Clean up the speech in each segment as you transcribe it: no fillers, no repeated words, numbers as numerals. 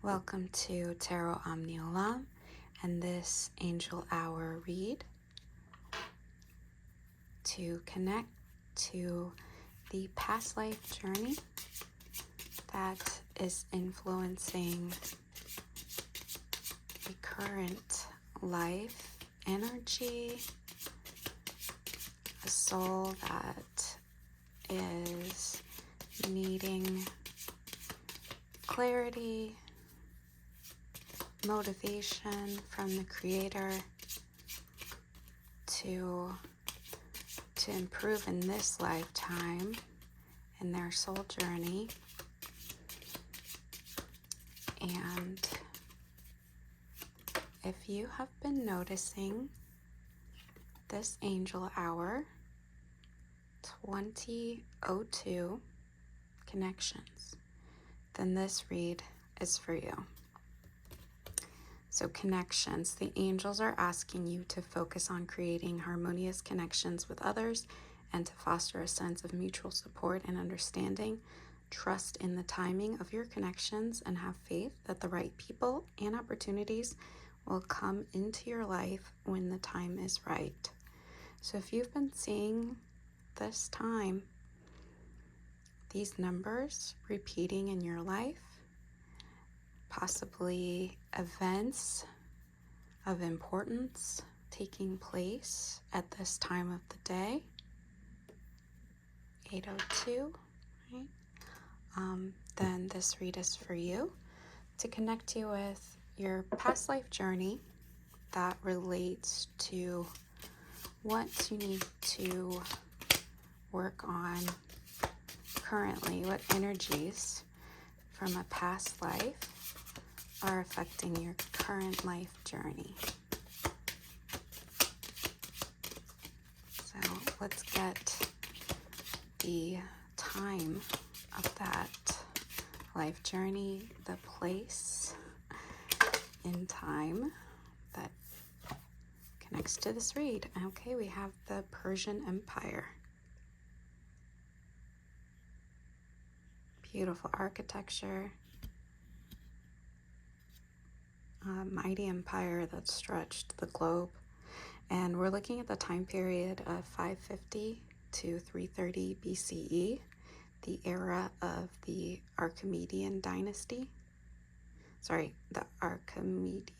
Welcome to Tarot OMNIOLAM and this Angel Hour read to connect to the past life journey that is influencing the current life energy, a soul that is needing clarity, motivation from the Creator to improve in this lifetime in their soul journey. And if you have been noticing this Angel Hour 2002 connections, then this read is for you. So connections, the angels are asking you to focus on creating harmonious connections with others and to foster a sense of mutual support and understanding. Trust in the timing of your connections and have faith that the right people and opportunities will come into your life when the time is right. So if you've been seeing this time, these numbers repeating in your life, possibly events of importance taking place at this time of the day, 8:02, right? Then this read is for you to connect you with your past life journey that relates to what you need to work on currently, what energies from a past life are affecting your current life journey. So let's get the time of that life journey, the place in time that connects to this read. Okay, we have the Persian Empire. Beautiful architecture. Mighty empire that stretched the globe. And we're looking at the time period of 550 to 330 BCE, the era of the Archimedean dynasty. Sorry, the Archimede.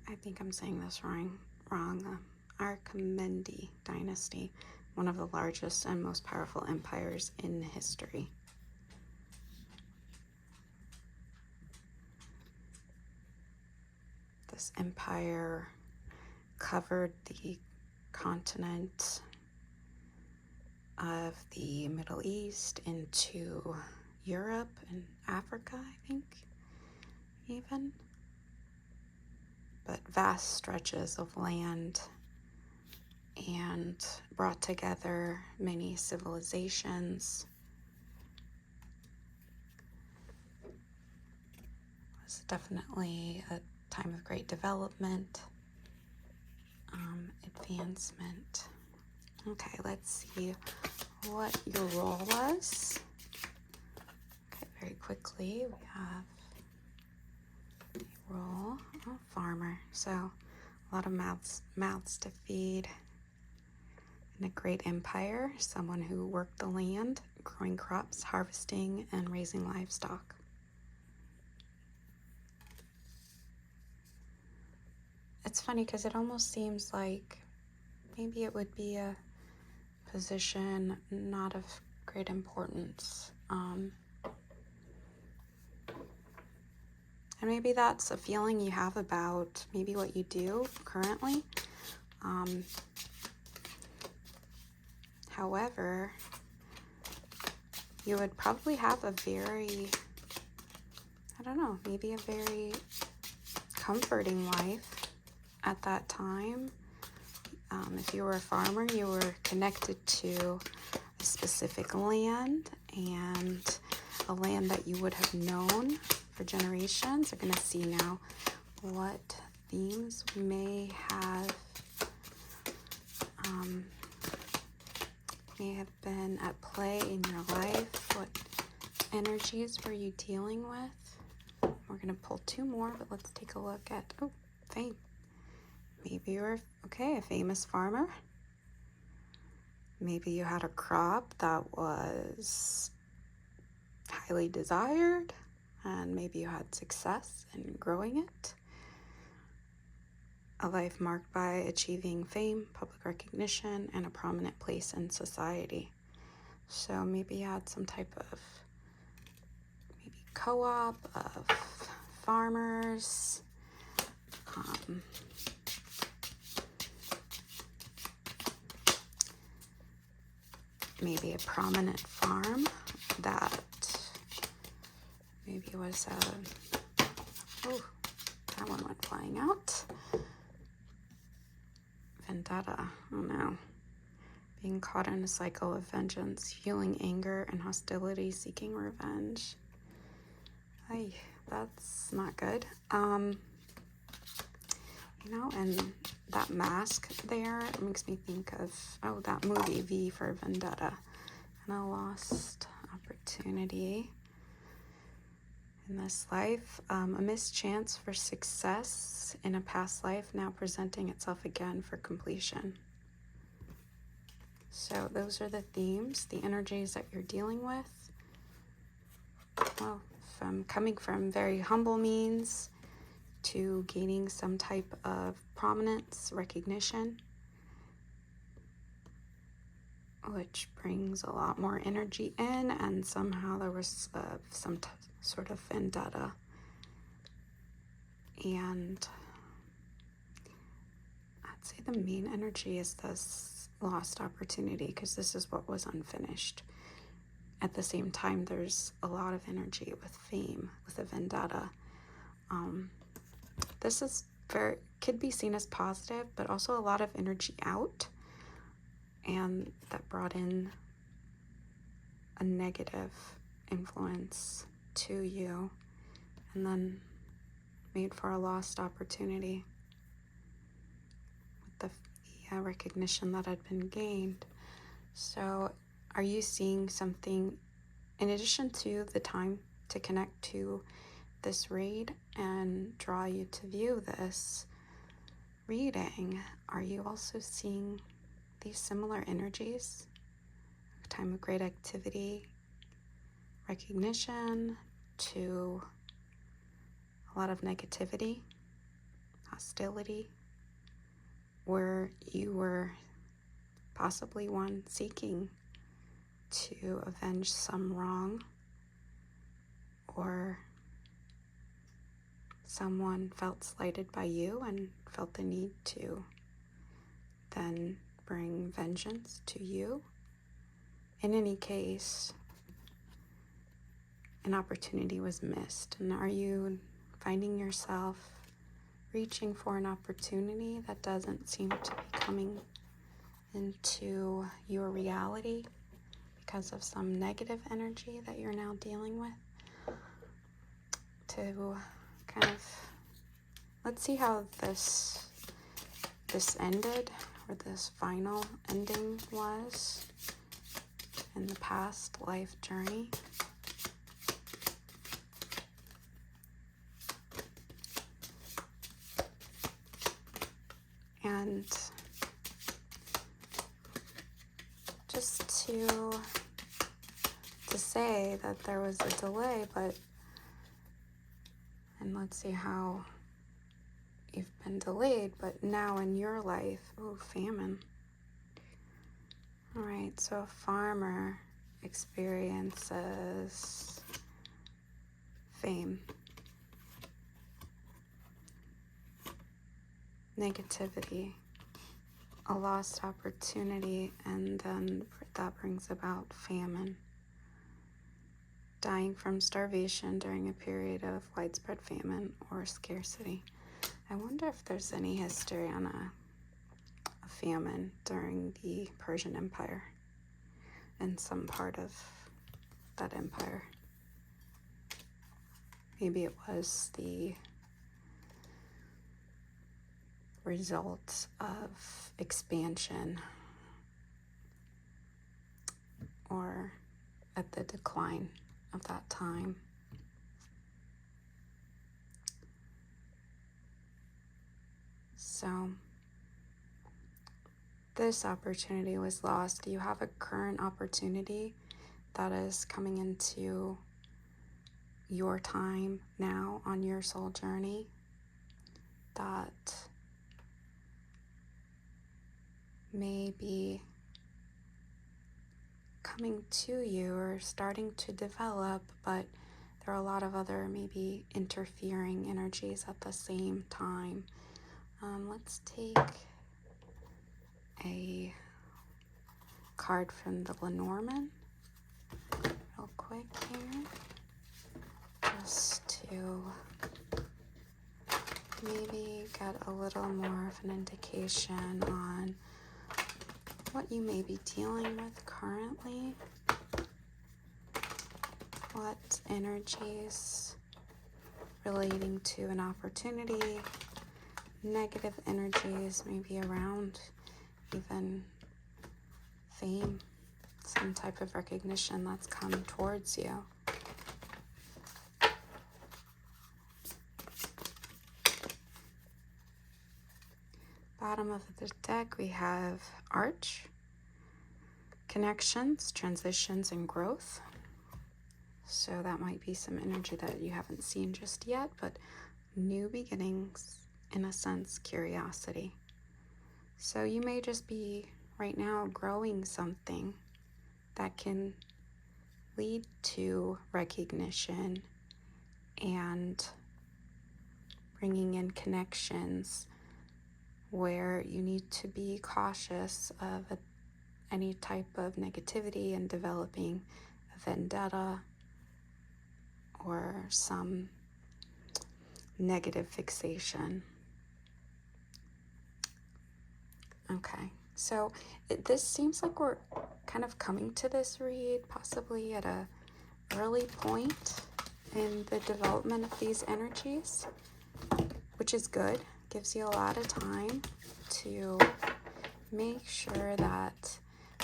I think I'm saying this wrong. Archimede dynasty, one of the largest and most powerful empires in history. This empire covered the continent of the Middle East into Europe and Africa, I think, even. But vast stretches of land, and brought together many civilizations. It was definitely a time of great development, advancement. Okay, let's see what your role was. Okay, very quickly, we have a role, farmer. So a lot of mouths to feed in a great empire, someone who worked the land, growing crops, harvesting, and raising livestock. It's funny because it almost seems like maybe it would be a position not of great importance. And maybe that's a feeling you have about maybe what you do currently. However, you would probably have a very, maybe a very comforting life at that time. If you were a farmer, you were connected to a specific land, and a land that you would have known for generations. We're going to see now what themes may have may have been at play in your life? What energies were you dealing with? We're going to pull two more, but let's take a look at, oh, fame. Maybe you were, okay, a famous farmer. Maybe you had a crop that was highly desired, and maybe you had success in growing it. A life marked by achieving fame, public recognition, and a prominent place in society. So maybe you had some type of maybe co-op of farmers. Maybe a prominent farm that maybe was a, oh, that one went flying out. Vendetta, oh no. Being caught in a cycle of vengeance, fueling anger and hostility, seeking revenge. Ay, that's not good. You know, and that mask there makes me think of, oh, that movie, V for Vendetta, and a lost opportunity in this life. A missed chance for success in a past life now presenting itself again for completion. So those are the themes, the energies that you're dealing with. Well, from coming from very humble means to gaining some type of prominence, recognition, which brings a lot more energy in, and somehow there was some sort of vendetta. And I'd say the main energy is this lost opportunity, because this is what was unfinished. At the same time, there's a lot of energy with fame, with a vendetta. This is could be seen as positive, but also a lot of energy out, and that brought in a negative influence to you, and then made for a lost opportunity with the recognition that had been gained. So are you seeing something, in addition to the time to connect to this read and draw you to view this reading, are you also seeing these similar energies? A time of great activity, recognition, to a lot of negativity, hostility, where you were possibly one seeking to avenge some wrong, or someone felt slighted by you and felt the need to then bring vengeance to you. In any case, an opportunity was missed. And are you finding yourself reaching for an opportunity that doesn't seem to be coming into your reality because of some negative energy that you're now dealing with? To kind of, let's see how this ended, or this final ending was in the past life journey. And just to say that there was a delay, and let's see how you've been delayed, but now in your life, oh, famine. All right, so a farmer experiences fame, negativity, a lost opportunity, and then that brings about famine. Dying from starvation during a period of widespread famine or scarcity. I wonder if there's any history on a famine during the Persian Empire, in some part of that empire. Maybe it was the result of expansion or at the decline of that time. So this opportunity was lost. You have a current opportunity that is coming into your time now on your soul journey that may be coming to you or starting to develop, but there are a lot of other maybe interfering energies at the same time. Let's take a card from the Lenormand real quick here, just to maybe get a little more of an indication on what you may be dealing with currently, what energies relating to an opportunity, negative energies maybe around even fame, some type of recognition that's come towards you. Bottom of the deck, we have Arch, connections, transitions, and growth. So that might be some energy that you haven't seen just yet, but new beginnings, in a sense, curiosity. So you may just be right now growing something that can lead to recognition and bringing in connections where you need to be cautious of any type of negativity and developing a vendetta or some negative fixation. Okay, so this seems like we're kind of coming to this read possibly at a early point in the development of these energies, which is good. Gives you a lot of time to make sure that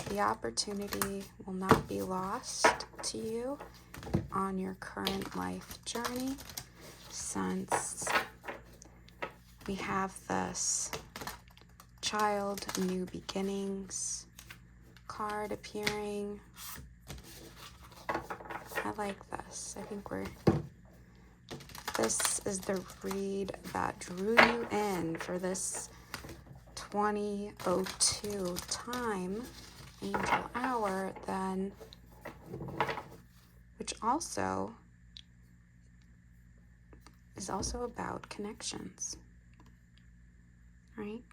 the opportunity will not be lost to you on your current life journey, since we have this child, new beginnings card appearing. I like this. I think this is the read that drew you in for this 20:02 time, angel hour, then, which also is also about connections, right?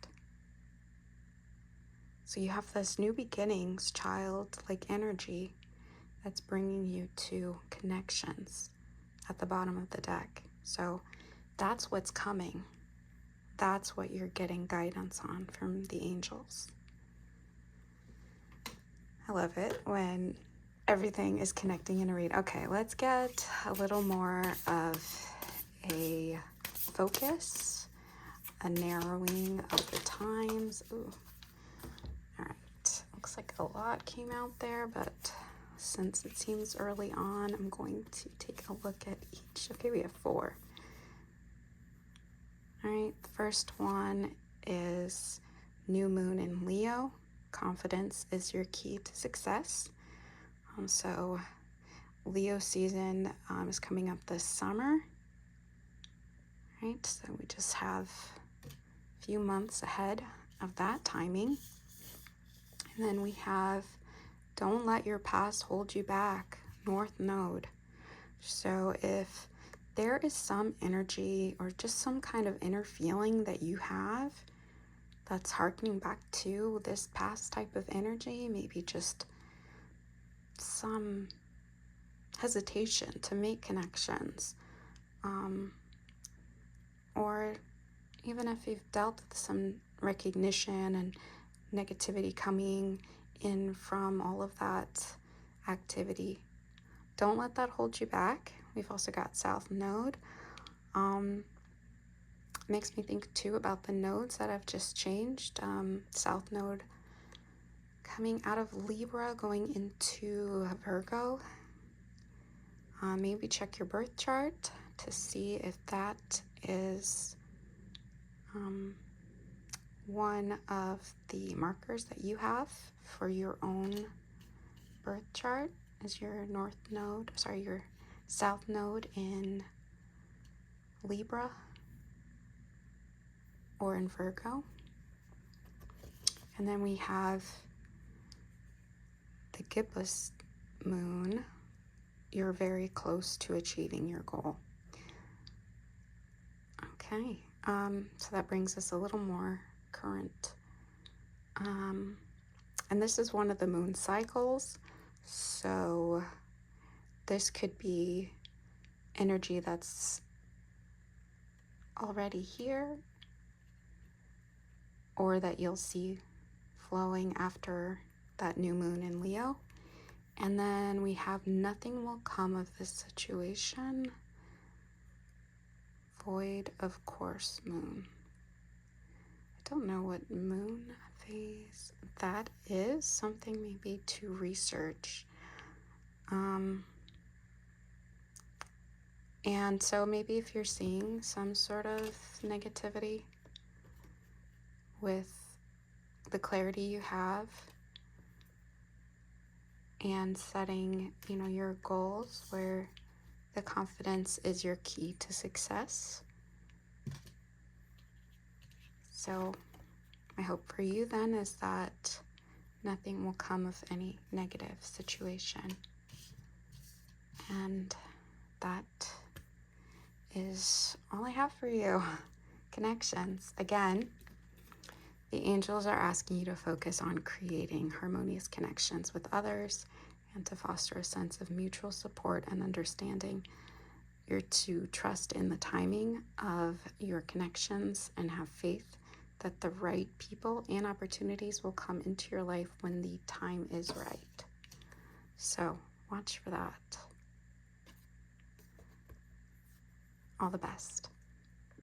So you have this new beginnings, childlike energy that's bringing you to connections at the bottom of the deck. So that's what's coming. That's what you're getting guidance on from the angels. I love it when everything is connecting in a read. Okay, let's get a little more of a focus, a narrowing of the times. Ooh. All right, looks like a lot came out there, but since it seems early on, I'm going to take a look at each. Okay, we have 4. All right, the first one is new moon in Leo. Confidence is your key to success. So Leo season is coming up this summer. Right, so we just have a few months ahead of that timing. And then we have don't let your past hold you back, North Node. So if there is some energy or just some kind of inner feeling that you have that's harkening back to this past type of energy, maybe just some hesitation to make connections, or even if you've dealt with some recognition and negativity coming in from all of that activity, don't let that hold you back. We've also got South Node. Makes me think too about the nodes that have just changed. South Node coming out of Libra, going into Virgo. Maybe check your birth chart to see if that is one of the markers that you have for your own birth chart as your your south node in Libra or in Virgo. And then we have the gibbous moon. You're very close to achieving your goal. Okay, so that brings us a little more current. And this is one of the moon cycles. So this could be energy that's already here, or that you'll see flowing after that new moon in Leo. And then we have nothing will come of this situation. Void of course moon. I don't know what moon phase that is. Something maybe to research. And so maybe if you're seeing some sort of negativity with the clarity you have and setting, your goals where the confidence is your key to success. So my hope for you then is that nothing will come of any negative situation. And that is all I have for you. Connections. Again, the angels are asking you to focus on creating harmonious connections with others and to foster a sense of mutual support and understanding. You're to trust in the timing of your connections and have faith that the right people and opportunities will come into your life when the time is right. So watch for that. All the best.